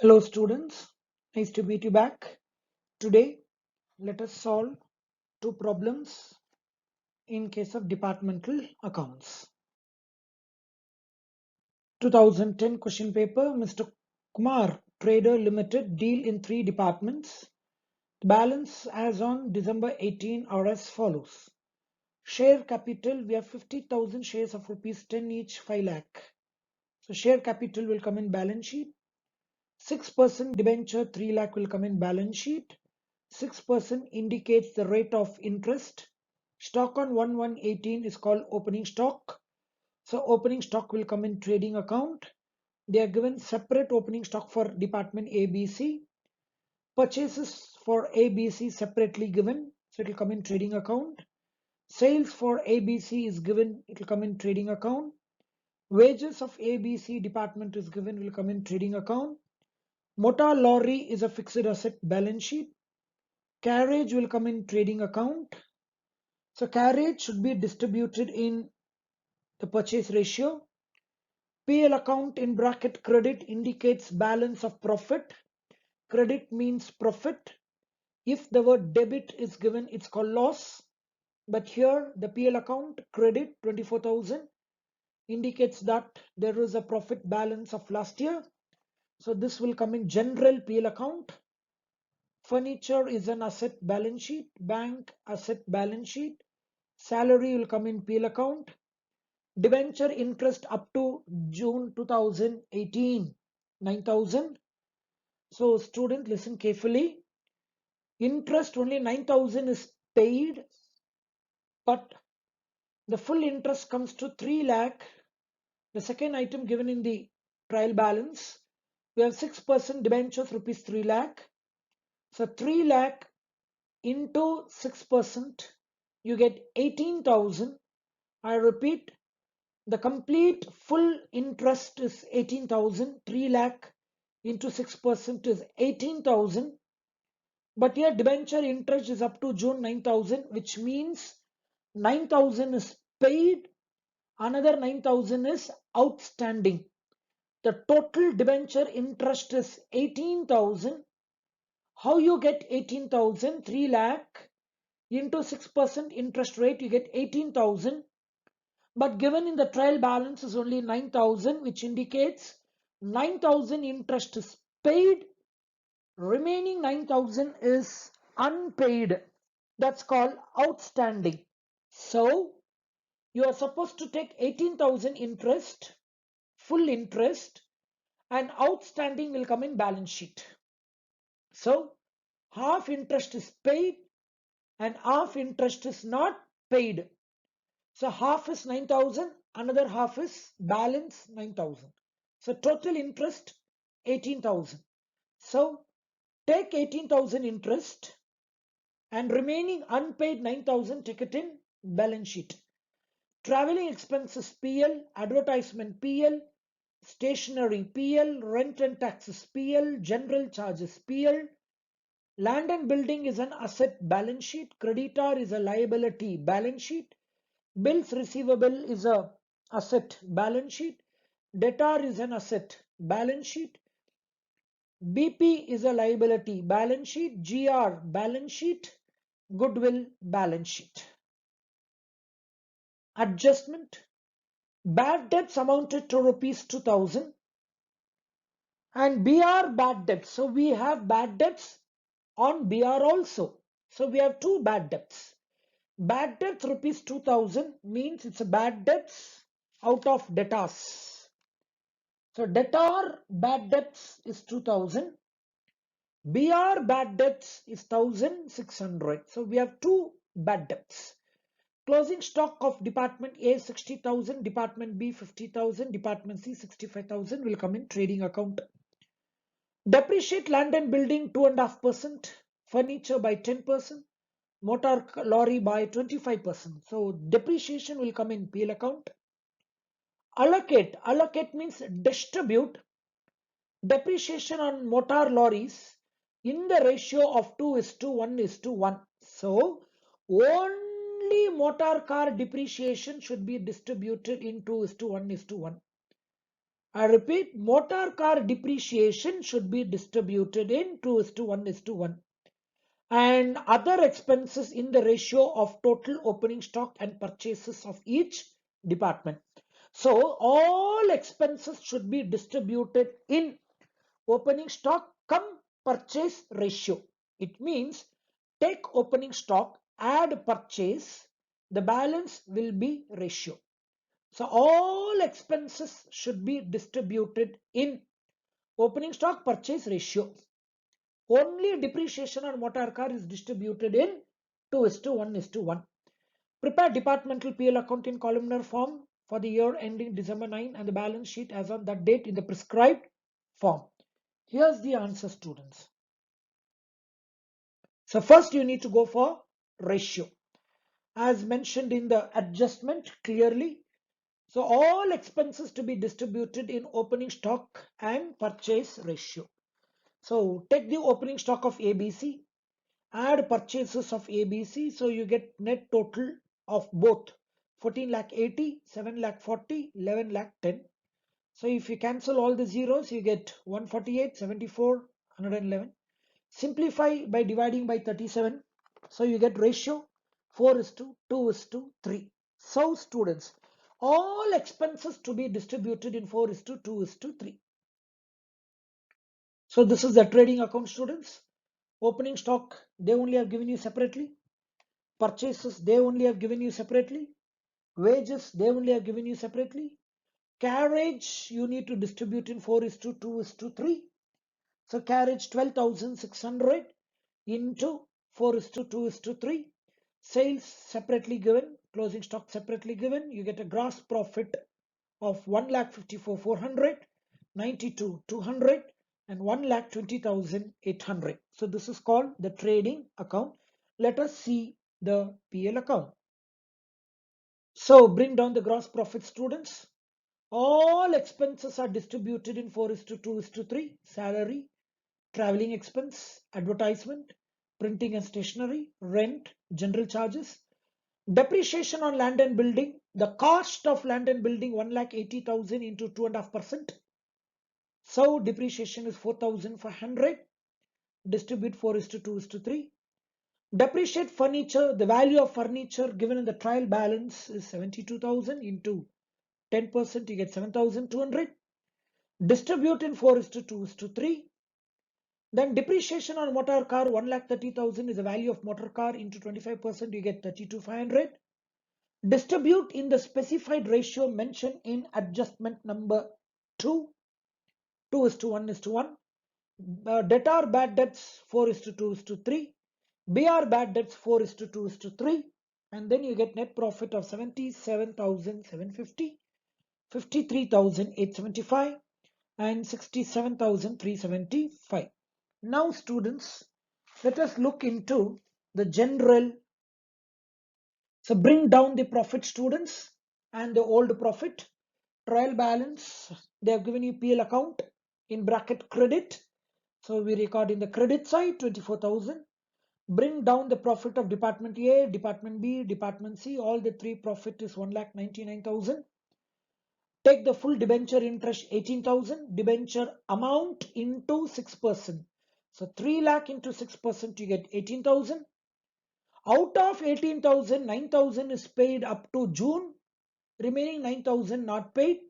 Hello students, nice to meet you back. Today let us solve two problems in case of departmental accounts. 2010 question paper, Mr. Kumar Trader Limited deal in three departments. The balance as on December 18 are as follows. Share capital, we have 50,000 shares of rupees 10 each, 5 lakh. So share capital will come in balance sheet. 6% debenture 3 lakh will come in balance sheet. 6% indicates the rate of interest. Stock on 1/1/18 is called opening stock. So opening stock will come in trading account. They are given separate opening stock for department ABC. Purchases for ABC separately given. So it will come in trading account. Sales for ABC is given. It will come in trading account. Wages of ABC department is given, will come in trading account. Motor lorry is a fixed asset balance sheet. Carriage will come in trading account. So carriage should be distributed in the purchase ratio. PL account in bracket credit indicates balance of profit. Credit means profit. If the word debit is given, it's called loss. But here the PL account credit 24,000 indicates that there is a profit balance of last year. So this will come in general PL account. Furniture is an asset balance sheet. Bank asset balance sheet. Salary will come in PL account. Debenture interest up to June 2018, 9,000. So student, listen carefully. Interest only 9,000 is paid, but the full interest comes to 3 lakh. The second item given in the trial balance, we have 6% debentures rupees 3 lakh. So 3 lakh into 6%, you get 18,000. I repeat, the complete full interest is 18,000. 3 lakh into 6% is 18,000. But here debenture interest is up to June 9,000, which means 9,000 is paid, another 9,000 is outstanding. The total debenture interest is 18,000. How you get 18,000? 3 lakh into 6% interest rate, you get 18,000. But given in the trial balance is only 9,000, which indicates 9,000 interest is paid, remaining 9,000 is unpaid. That's called outstanding. So you are supposed to take 18,000 interest, full interest, and outstanding will come in balance sheet. So half interest is paid and half interest is not paid. So half is 9,000, another half is balance 9,000. So total interest 18,000. So take 18,000 interest and remaining unpaid 9,000, take it in balance sheet. Traveling expenses PL, advertisement PL, stationery PL, rent and taxes PL, general charges PL. Land and building is an asset balance sheet. Creditor is a liability balance sheet. Bills receivable is a asset balance sheet. Debtor is an asset balance sheet. BP is a liability balance sheet. GR balance sheet. Goodwill balance sheet. Adjustment. Bad debts amounted to rupees 2,000 and BR bad debts. So we have bad debts on BR also. So we have two bad debts. Bad debts rupees 2,000 means it's a bad debts out of debtors. So debtor bad debts is 2,000. BR bad debts is 1,600. So we have two bad debts. Closing stock of department A 60,000, department B 50,000, department C 65,000 will come in trading account. Depreciate land and building 2.5%, furniture by 10%, motor lorry by 25%. So depreciation will come in PL account. Allocate means distribute depreciation on motor lorries in the ratio of 2:1:1. So only motor car depreciation should be distributed in 2:1:1. I repeat, motor car depreciation should be distributed in 2:1:1, and other expenses in the ratio of total opening stock and purchases of each department. So all expenses should be distributed in opening stock come purchase ratio. It means take opening stock, add purchase, the balance will be ratio. So all expenses should be distributed in opening stock purchase ratio. Only depreciation on motor car is distributed in 2:1:1. Prepare departmental PL account in columnar form for the year ending December 9 and the balance sheet as on that date in the prescribed form. Here's the answer, students. So first you need to go for ratio. As mentioned in the adjustment clearly, so all expenses to be distributed in opening stock and purchase ratio. So take the opening stock of ABC, add purchases of ABC, so you get net total of both 14 lakh 80, 7 lakh 40, 11 lakh 10. So if you cancel all the zeros, you get 148, 74, 111. Simplify by dividing by 37. So you get ratio 4:2:3. So students, all expenses to be distributed in 4:2:3. So this is the trading account, students. Opening stock, they only have given you separately. Purchases, they only have given you separately. Wages, they only have given you separately. Carriage, you need to distribute in 4:2:3. So carriage 12,600 into 4:2:3. Sales separately given, closing stock separately given. You get a gross profit of 1,54,400, 92,200, and 1,20,800. So this is called the trading account. Let us see the PL account. So bring down the gross profit, students. All expenses are distributed in 4:2:3. Salary, traveling expense, advertisement, printing and stationery, rent, general charges, depreciation on land and building. The cost of land and building 1,80,000 into 2.5%. So depreciation is 4,500. Distribute 4:2:3. Depreciate furniture. The value of furniture given in the trial balance is 72,000 into 10%. You get 7,200. Distribute in 4:2:3. Then depreciation on motor car 1,30,000 is the value of motor car into 25%. You get 32,500. Distribute in the specified ratio mentioned in adjustment number 2. 2:1:1. Debtor bad debts 4:2:3. BR bad debts 4:2:3. And then you get net profit of 77,750, 53,875, and 67,375. Now students, let us look into the general. So bring down the profit, students, and the old profit. Trial balance, they have given you PL account in bracket credit. So we record in the credit side 24,000. Bring down the profit of department A, department B, department C. All the three profit is 1,99,000. Take the full debenture interest 18,000. Debenture amount into 6%. So 3 lakh into 6%, you get 18,000. Out of 18,000, 9,000 is paid up to June. Remaining 9,000 not paid.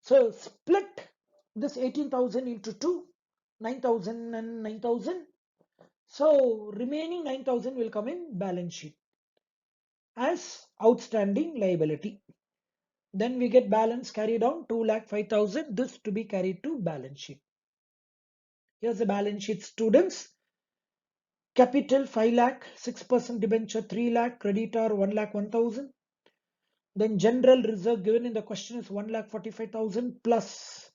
So split this 18,000 into 2, 9,000 and 9,000. So remaining 9,000 will come in balance sheet as outstanding liability. Then we get balance carried on 2,05,000. This to be carried to balance sheet. Here's the balance sheet, students. Capital 5 lakh, 6% debenture 3 lakh, creditor 1 lakh 1,000. Then general reserve given in the question is 1,45,000 plus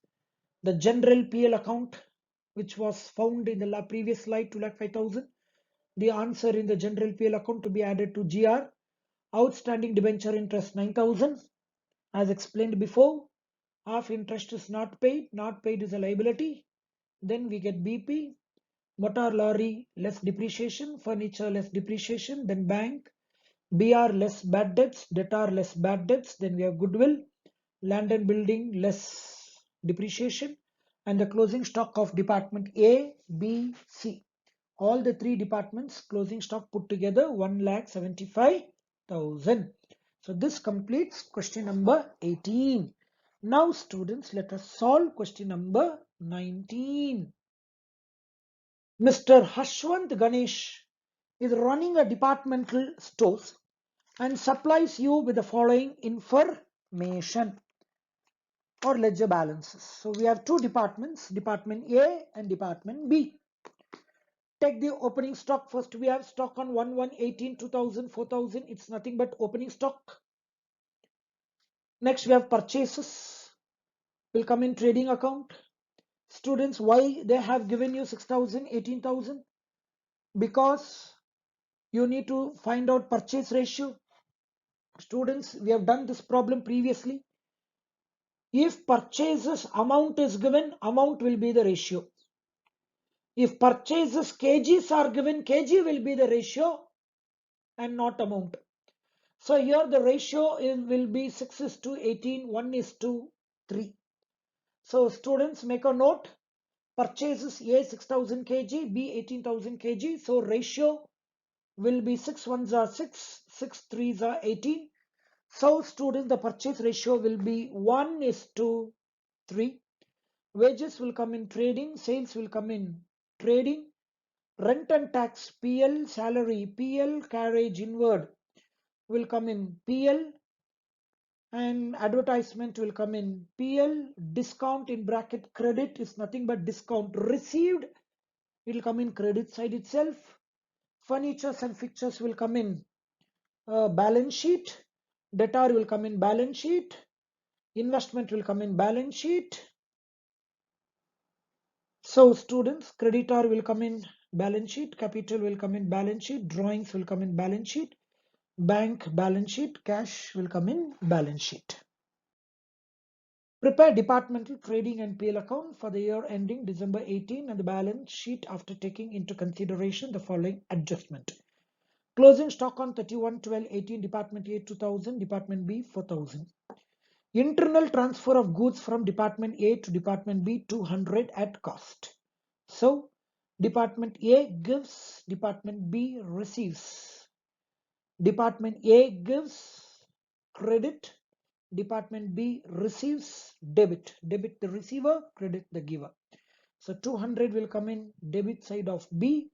the general PL account which was found in the previous slide 2,05,000. The answer in the general PL account to be added to GR. Outstanding debenture interest 9,000. As explained before, half interest is not paid. Not paid is a liability. Then we get BP, motor lorry less depreciation, furniture less depreciation, then bank, BR less bad debts, debtor less bad debts, then we have goodwill, land and building less depreciation, and the closing stock of department A, B, C. All the three departments closing stock put together 1,75,000. So this completes question number 18. Now students, let us solve question number 19. Mr. Harshwant Ganesh is running a departmental stores and supplies you with the following information or ledger balances. So we have two departments, department A and department B. Take the opening stock first. We have stock on 1/1/18, 2000, 4000. It's nothing but opening stock. Next we have purchases. Will come in trading account. Students, why they have given you 6,000, 18,000? Because you need to find out purchase ratio. Students, we have done this problem previously. If purchases amount is given, amount will be the ratio. If purchases kgs are given, kg will be the ratio and not amount. So here the ratio will be 6:18, 1:3. So students, make a note. Purchases A 6,000 kg, B 18,000 kg. So ratio will be 6 ones are 6, 6 threes are 18. So students, the purchase ratio will be 1:3. Wages will come in trading, sales will come in trading, rent and tax PL, salary PL, carriage inward will come in PL, and advertisement will come in PL. Discount in bracket credit is nothing but discount received, it will come in credit side itself. Furnitures and fixtures will come in balance sheet. Debtor will come in balance sheet. Investment will come in balance sheet. So students, creditor will come in balance sheet, capital will come in balance sheet, drawings will come in balance sheet, bank balance sheet, cash will come in balance sheet. Prepare departmental trading and PL account for the year ending December 18 and the balance sheet after taking into consideration the following adjustment. Closing stock on 31/12/18, Department A 2,000, Department B 4,000. Internal transfer of goods from Department A to Department B 200 at cost. So Department A gives, Department B receives. Department A gives credit, Department B receives debit. Debit the receiver, credit the giver. So 200 will come in debit side of B,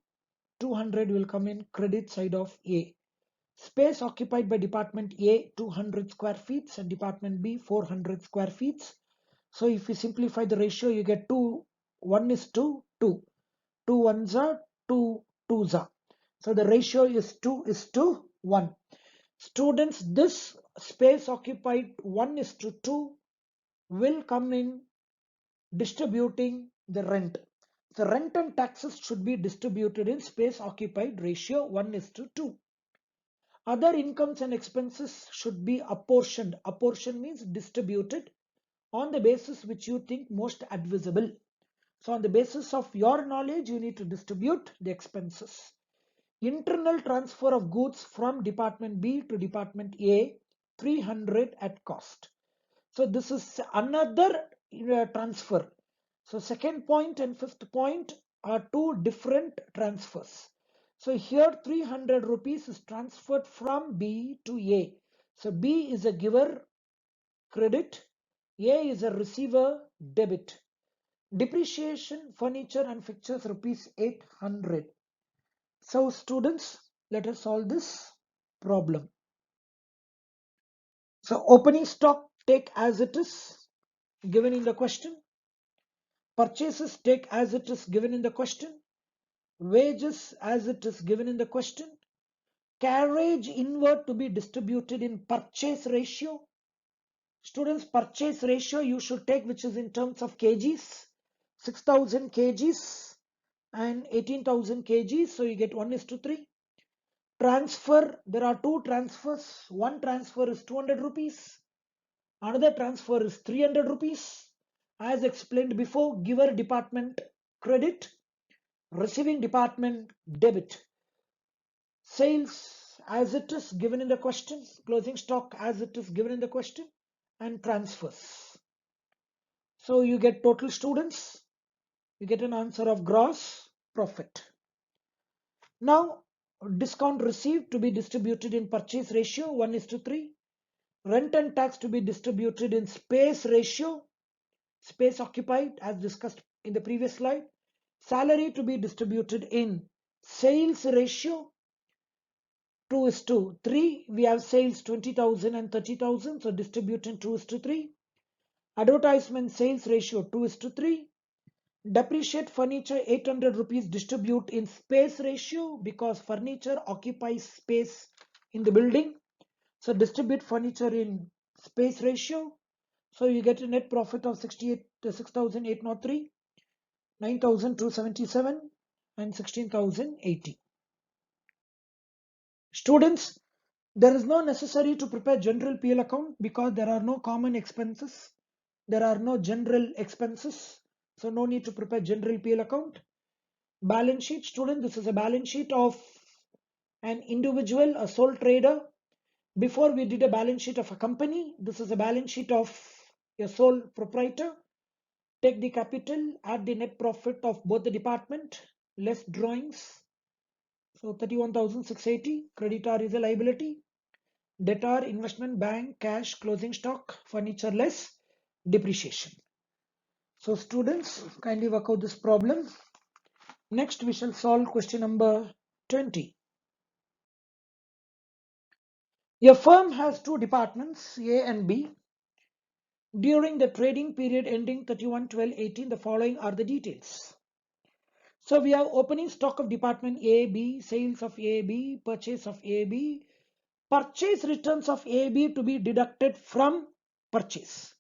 200 will come in credit side of A. Space occupied by Department A 200 square feet and Department B 400 square feet. So if you simplify the ratio, you get 2, 1:2. 2 ones are 2 twos are. So the ratio is 2:1. Students, this space occupied 1:2 will come in distributing the rent. The rent and taxes should be distributed in space occupied ratio 1:2. Other incomes and expenses should be apportioned. Apportion means distributed on the basis which you think most advisable. So on the basis of your knowledge, you need to distribute the expenses. Internal transfer of goods from Department B to Department A, 300 at cost. So this is another transfer. So second point and fifth point are two different transfers. So here 300 rupees is transferred from B to A. So B is a giver, credit, A is a receiver, debit. Depreciation, furniture and fixtures rupees 800. So students, let us solve this problem. So opening stock take as it is given in the question. Purchases take as it is given in the question. Wages as it is given in the question. Carriage inward to be distributed in purchase ratio. Students, purchase ratio you should take which is in terms of kgs. 6,000 kgs and 18,000 kgs. So you get 1:3. Transfer, there are two transfers. One transfer is 200 rupees. Another transfer is 300 rupees. As explained before, giver department credit, receiving department debit. Sales as it is given in the question, closing stock as it is given in the question, and transfers. So you get total students, you get an answer of gross profit. Now, discount received to be distributed in purchase ratio 1:3. Rent and tax to be distributed in space ratio, space occupied as discussed in the previous slide. Salary to be distributed in sales ratio 2:3. We have sales 20,000 and 30,000, so distribute in 2:3. Advertisement sales ratio 2:3. Depreciate furniture 800 rupees, distribute in space ratio because furniture occupies space in the building. So distribute furniture in space ratio. So you get a net profit of 6,803, 9,277 and 16,080. Students, there is no necessary to prepare general PL account because there are no common expenses. There are no general expenses. So no need to prepare general PL account. Balance sheet, student, this is a balance sheet of an individual, a sole trader. Before we did a balance sheet of a company, this is a balance sheet of a sole proprietor. Take the capital, add the net profit of both the department, less drawings. So 31,680, creditor is a liability. Debtor, investment, bank, cash, closing stock, furniture less, depreciation. So students, kindly work out this problem. Next we shall solve question number 20. A firm has two departments, A and B. During the trading period ending 31/12/18, the following are the details. So we have opening stock of department A, B, sales of A, B, purchase of A, B, purchase returns of A, B to be deducted from purchase.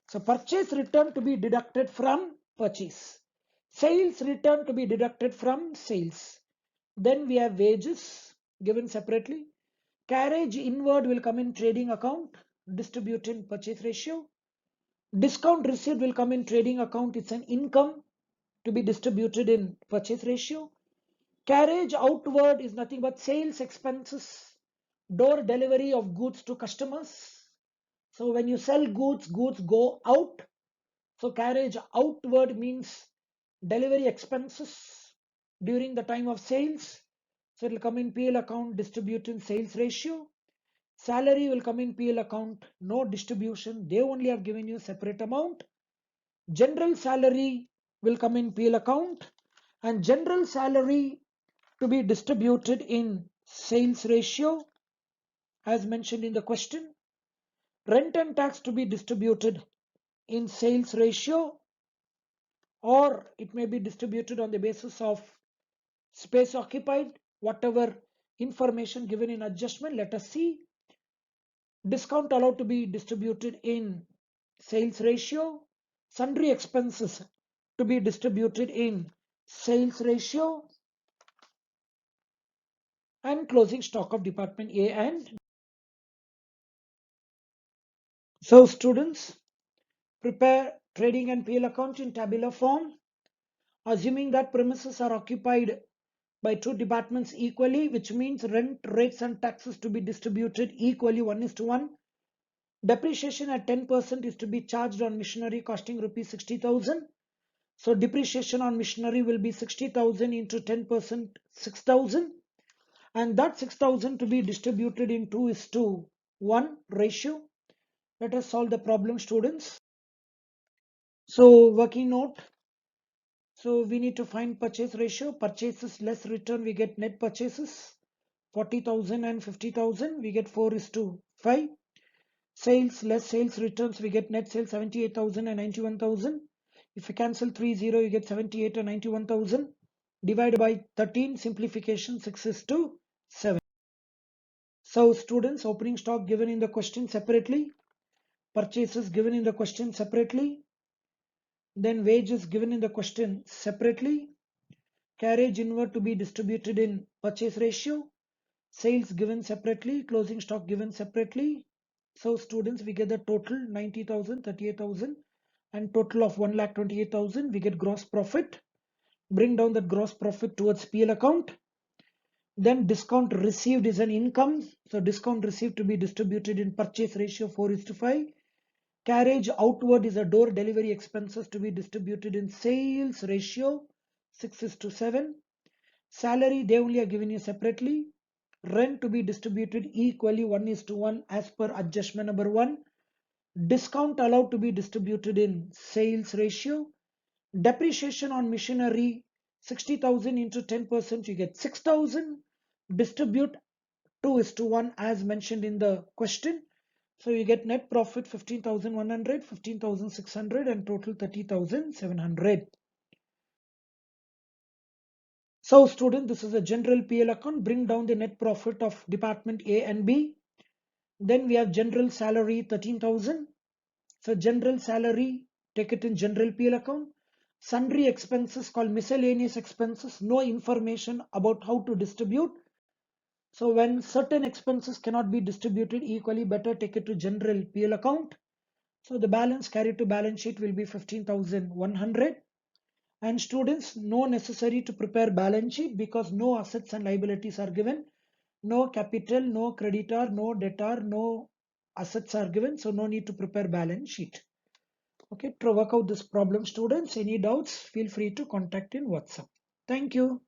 So purchase return to be deducted from purchase. Sales return to be deducted from sales. Then we have wages given separately. Carriage inward will come in trading account, distribute in purchase ratio. Discount received will come in trading account. It's an income to be distributed in purchase ratio. Carriage outward is nothing but sales expenses, door delivery of goods to customers. So when you sell goods, goods go out. So carriage outward means delivery expenses during the time of sales. So it will come in PL account, distribute in sales ratio. Salary will come in PL account, no distribution. They only have given you separate amount. General salary will come in PL account, and general salary to be distributed in sales ratio as mentioned in the question. Rent and tax to be distributed in sales ratio, or it may be distributed on the basis of space occupied, whatever information given in adjustment. Let us see. Discount allowed to be distributed in sales ratio. Sundry expenses to be distributed in sales ratio, and closing stock of department A and. So students, prepare trading and PL account in tabular form, assuming that premises are occupied by two departments equally, which means rent, rates and taxes to be distributed equally 1:1. Depreciation at 10% is to be charged on machinery costing rupees 60,000. So depreciation on machinery will be 60,000 into 10%, 6,000. And that 6,000 to be distributed in 2:1 ratio. Let us solve the problem, students. So working note. So we need to find purchase ratio. Purchases less return, we get net purchases. 40,000 and 50,000, we get 4:5. Sales less sales returns, we get net sales 78,000 and 91,000. If you cancel 30, you get 78 and 91,000. Divided by 13, simplification 6:7. So students, opening stock given in the question separately, purchases given in the question separately, then wages given in the question separately, carriage inward to be distributed in purchase ratio, sales given separately, closing stock given separately. So students, we get the total 90,000, 38,000 and total of 1,28,000. We get gross profit. Bring down that gross profit towards PL account. Then discount received is an income. So discount received to be distributed in purchase ratio 4:5. Carriage outward is a door delivery expenses to be distributed in sales ratio 6:7. Salary they only are giving you separately. Rent to be distributed equally 1:1 as per adjustment number 1. Discount allowed to be distributed in sales ratio. Depreciation on machinery 60,000 into 10% you get 6,000. Distribute 2:1 as mentioned in the question. So you get net profit 15,100, 15,600 and total 30,700. So student, this is a general PL account. Bring down the net profit of department A and B. Then we have general salary 13,000. So general salary, take it in general PL account. Sundry expenses called miscellaneous expenses. No information about how to distribute. So when certain expenses cannot be distributed equally, better take it to general PL account. So the balance carried to balance sheet will be 15,100. And students, no necessary to prepare balance sheet because no assets and liabilities are given. No capital, no creditor, no debtor, no assets are given. So no need to prepare balance sheet. Okay, to work out this problem, students, any doubts, feel free to contact in WhatsApp. Thank you.